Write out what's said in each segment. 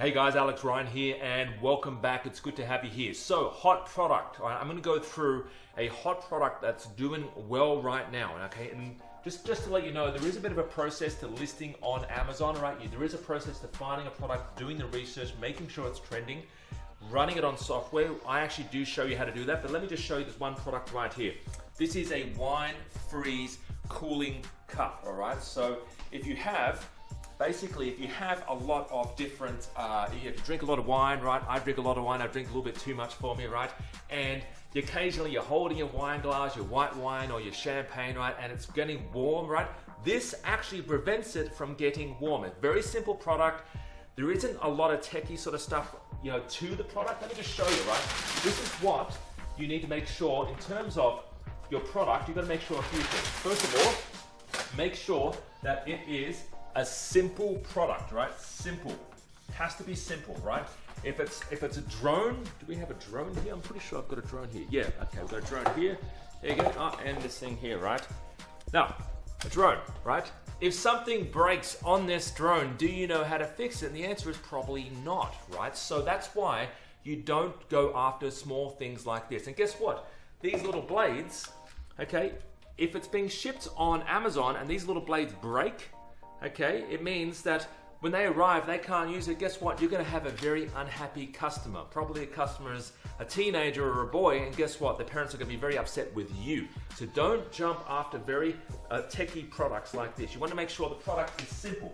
Hey guys, Alex Ryan here and welcome back. It's good to have you here. So, hot product. All right, I'm going to go through a hot product that's doing well right now. Okay, and just to let you know, there is a bit of a process to listing on Amazon, right? There is a process to finding a product, doing the research, making sure it's trending, running it on software. I actually do show you how to do that, but let me just show you this one product right here. This is a wine freeze cooling cup. All right, so if you have a lot of different, if you drink a lot of wine, right? I drink a lot of wine, I drink a little bit too much for me, right? And occasionally you're holding your wine glass, your white wine or your champagne, right? And it's getting warm, right? This actually prevents it from getting warm. It's a very simple product. There isn't a lot of techie sort of stuff, to the product. Let me just show you, right? This is what you need to make sure in terms of your product. You've got to make sure a few things. First of all, make sure that it is a simple product, right? Simple. It has to be simple, right? If it's a drone, do we have a drone here? I'm pretty sure I've got a drone here. Yeah, okay, we've got a drone here. There you go. And this thing here, right? Now, a drone, right? If something breaks on this drone, do you know how to fix it? And the answer is probably not, right? So that's why you don't go after small things like this. And guess what? These little blades, okay, if it's being shipped on Amazon and these little blades break, okay, it means that when they arrive, they can't use it. Guess what? You're going to have a very unhappy customer. Probably a customer is a teenager or a boy, and guess what? The parents are going to be very upset with you. So don't jump after very techie products like this. You want to make sure the product is simple.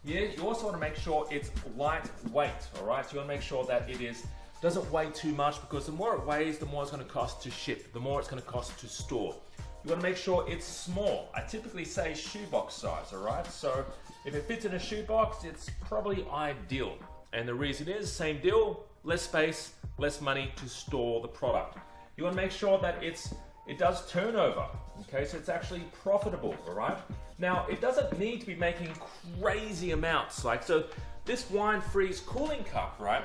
Yeah, you also want to make sure it's lightweight, all right? So you want to make sure that it doesn't weigh too much, because the more it weighs, the more it's going to cost to ship, the more it's going to cost to store. You want to make sure it's small. I typically say shoebox size, all right? So if it fits in a shoebox, it's probably ideal. And the reason is, same deal, less space, less money to store the product. You want to make sure that it does turnover, okay? So it's actually profitable, all right? Now, it doesn't need to be making crazy amounts. So this wine freeze cooling cup, right?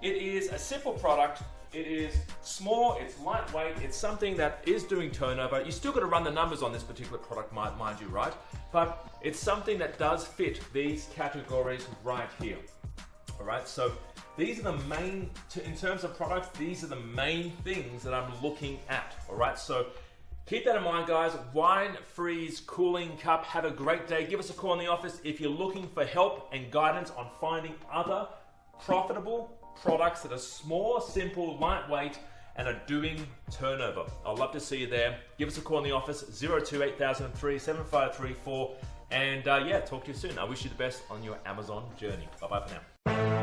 It is a simple product. It is small, it's lightweight, it's something that is doing turnover. You still got to run the numbers on this particular product, mind you, right? But it's something that does fit these categories right here. All right, so these are the main, in terms of products, these are the main things that I'm looking at. All right, so keep that in mind, guys. Wine freeze cooling cup. Have a great day. Give us a call in the office if you're looking for help and guidance on finding other profitable products that are small, simple, lightweight, and are doing turnover. I'd love to see you there. Give us a call in the office, 028003 7534, and talk to you soon. I wish you the best on your Amazon journey. Bye-bye for now.